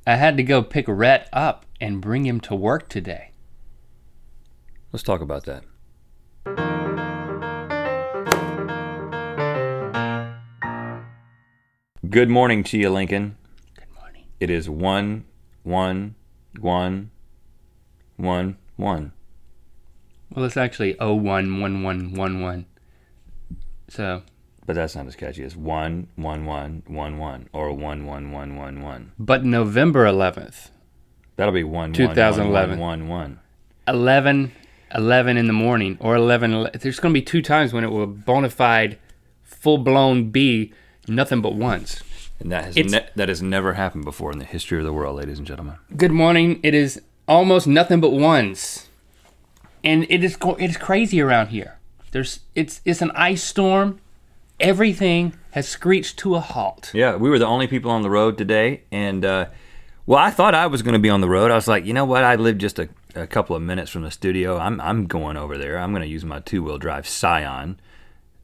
I had to go pick Rhett up and bring him to work today. Let's talk about that. Good morning, Chia Lincoln. Good morning. It is 1-1-1-1-1. Well, it's actually 011111. So. But that's not as catchy as 1-1-1-1-1 or 1-1-1-1-1. But November 11th. That'll be 1-1-1-1-1-1. 11 in the morning or 11. There's going to be 2 times when it will bona fide, full-blown be nothing but once. And that has never happened before in the history of the world, ladies and gentlemen. Good morning. It is almost nothing but once, and it's crazy around here. It's an ice storm. Everything has screeched to a halt. Yeah, we were the only people on the road today, and well, I thought I was going to be on the road. I was like, you know what? I live just a couple of minutes from the studio. I'm going over there. I'm going to use my 2-wheel drive Scion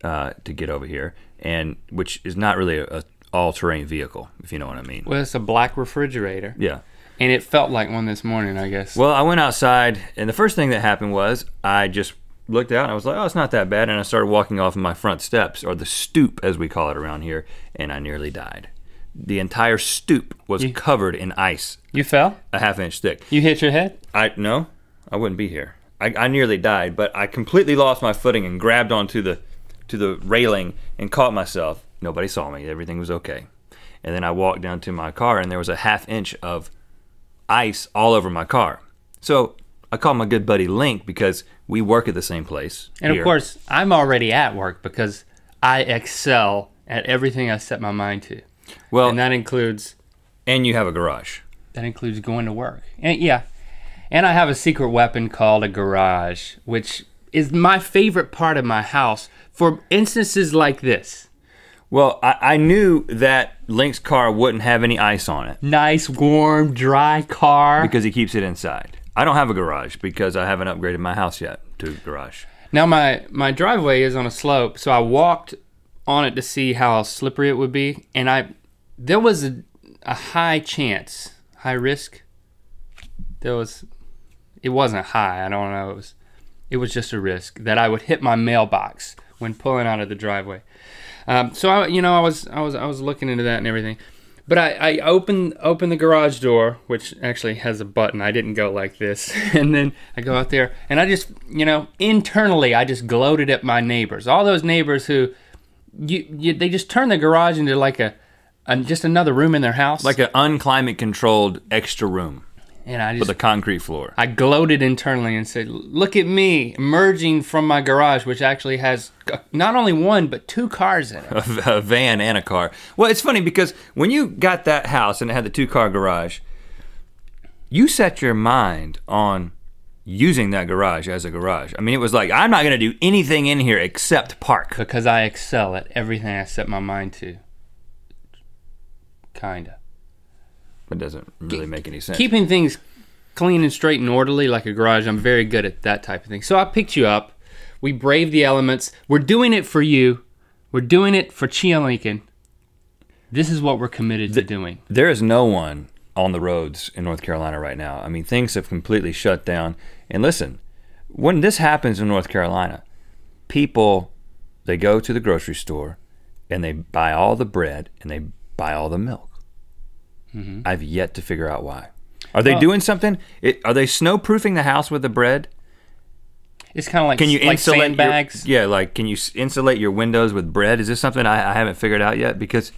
to get over here, and which is not really a all-terrain vehicle, if you know what I mean. Well, it's a black refrigerator. Yeah. And it felt like one this morning, I guess. Well, I went outside, and the first thing that happened was I just looked out, and I was like, oh, it's not that bad, and I started walking off of my front steps, or the stoop, as we call it around here, and I nearly died. The entire stoop was covered in ice. You fell? A half-inch thick. You hit your head? No, I wouldn't be here. I nearly died, but I completely lost my footing and grabbed onto the railing and caught myself. Nobody saw me. Everything was okay. And then I walked down to my car, and there was a half-inch of ice all over my car. So I called my good buddy Link because we work at the same place. And of course, I'm already at work because I excel at everything I set my mind to. Well, and that includes... And you have a garage. That includes going to work. And yeah. And I have a secret weapon called a garage, which is my favorite part of my house for instances like this. Well, I knew that Link's car wouldn't have any ice on it. Nice, warm, dry car. Because he keeps it inside. I don't have a garage because I haven't upgraded my house yet to a garage. Now my driveway is on a slope, so I walked on it to see how slippery it would be, and there was a high chance, high risk. It wasn't high, I don't know, it was just a risk that I would hit my mailbox when pulling out of the driveway. So I was looking into that and everything, but I opened the garage door, which actually has a button. I didn't go like this, and then I go out there, and I just, internally, I just gloated at my neighbors, all those neighbors who, they just turn the garage into like just another room in their house, like an unclimate controlled extra room. And with a concrete floor. I gloated internally and said, look at me emerging from my garage, which actually has not only 1, but 2 cars in it. A van and a car. Well, it's funny because when you got that house and it had the 2-car garage, you set your mind on using that garage as a garage. I mean, it was like, I'm not gonna do anything in here except park. Because I excel at everything I set my mind to. Kinda. It doesn't really make any sense. Keeping things clean and straight and orderly like a garage, I'm very good at that type of thing. So I picked you up. We braved the elements. We're doing it for you. We're doing it for Chia Lincoln. This is what we're committed to doing. There is no one on the roads in North Carolina right now. I mean, things have completely shut down. And listen, when this happens in North Carolina, people, they go to the grocery store and they buy all the bread and they buy all the milk. Mm-hmm. I've yet to figure out why. Are they doing something? Are they snowproofing the house with the bread? It's kind of like, can you insulate sandbags? Can you insulate your windows with bread? Is this something I haven't figured out yet? Because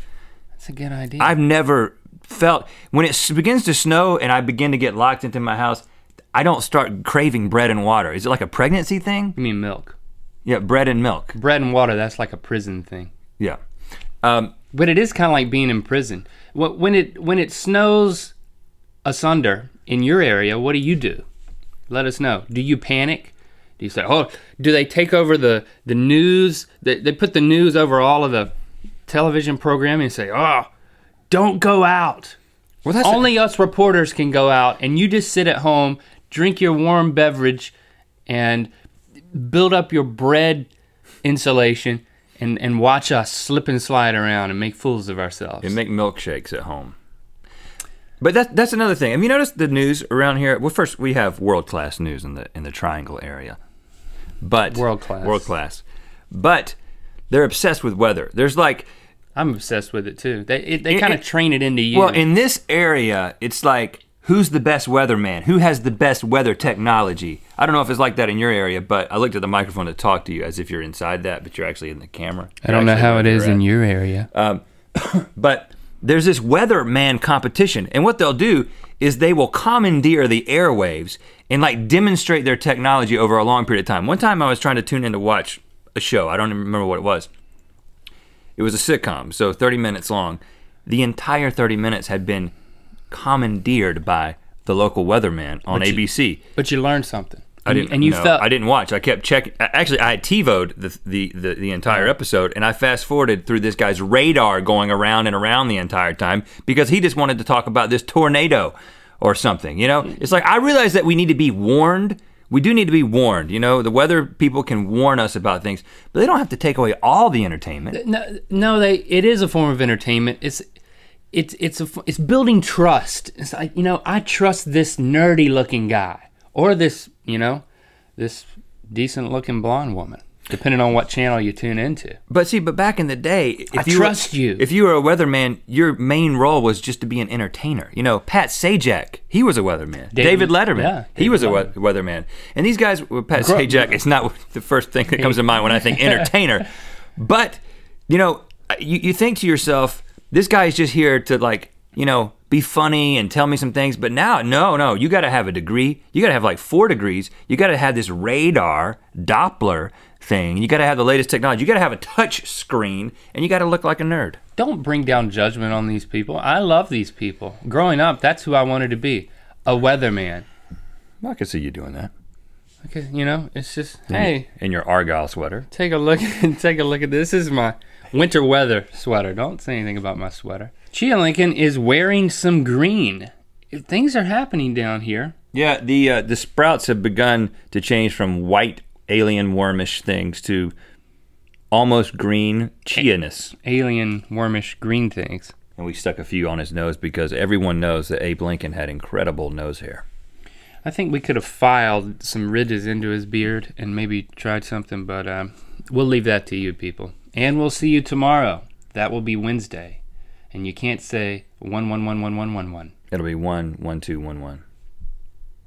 that's a good idea. I've never felt, when it begins to snow and I begin to get locked into my house, I don't start craving bread and water. Is it like a pregnancy thing? You mean milk? Yeah, bread and milk. Bread and water, that's like a prison thing. Yeah. But it is kind of like being in prison. When it snows asunder in your area, what do? Let us know. Do you panic? Do you say, oh, do they take over the news? They put the news over all of the television programming and say, oh, don't go out. Well, only us reporters can go out, and you just sit at home, drink your warm beverage, and build up your bread insulation, and watch us slip and slide around and make fools of ourselves. And make milkshakes at home. But that's another thing. Have you noticed the news around here? Well, first we have world-class news in the Triangle area, but world-class. But they're obsessed with weather. There's like, I'm obsessed with it too. They kind of train it into you. Well, in this area, it's like, who's the best weatherman? Who has the best weather technology? I don't know if it's like that in your area, but I looked at the microphone to talk to you as if you're inside that, but you're actually in the camera. I don't know how it is in your area. But there's this weatherman competition, and what they'll do is they will commandeer the airwaves and like demonstrate their technology over a long period of time. One time I was trying to tune in to watch a show. I don't even remember what it was. It was a sitcom, so 30 minutes long. The entire 30 minutes had been commandeered by the local weatherman on ABC. But you learned something. I didn't watch. I kept checking. Actually, I had TiVo'd the entire episode, and I fast forwarded through this guy's radar going around and around the entire time because he just wanted to talk about this tornado or something. You know, it's like, I realize that we need to be warned. We do need to be warned. You know, the weather people can warn us about things, but they don't have to take away all the entertainment. No, it is a form of entertainment. It's building trust. It's like, you know, I trust this nerdy looking guy or this, you know, this decent looking blonde woman, depending on what channel you tune into. But back in the day, I trust you. If you were a weatherman, your main role was just to be an entertainer. You know, Pat Sajak, he was a weatherman. David Letterman, he was a weatherman. And these guys with Pat Sajak, it's not the first thing that comes to mind when I think entertainer. But, you know, you think to yourself, this guy is just here to, like, you know, be funny and tell me some things. But now, no, you gotta have a degree. You gotta have like 4 degrees. You gotta have this radar, Doppler thing. You gotta have the latest technology. You gotta have a touch screen, and you gotta look like a nerd. Don't bring down judgment on these people. I love these people. Growing up, that's who I wanted to be, a weatherman. Well, I could see you doing that. Okay, you know, it's just, hey. In your Argyle sweater. Take a look at this. This is my winter weather sweater. Don't say anything about my sweater. Chia Lincoln is wearing some green. Things are happening down here. Yeah, the sprouts have begun to change from white alien wormish things to almost green chia-ness. Alien wormish green things. And we stuck a few on his nose because everyone knows that Abe Lincoln had incredible nose hair. I think we could have filed some ridges into his beard and maybe tried something, but we'll leave that to you people. And we'll see you tomorrow. That will be Wednesday. And you can't say 1 1 1 1 1 1 1. It'll be 1 1 2 1 1.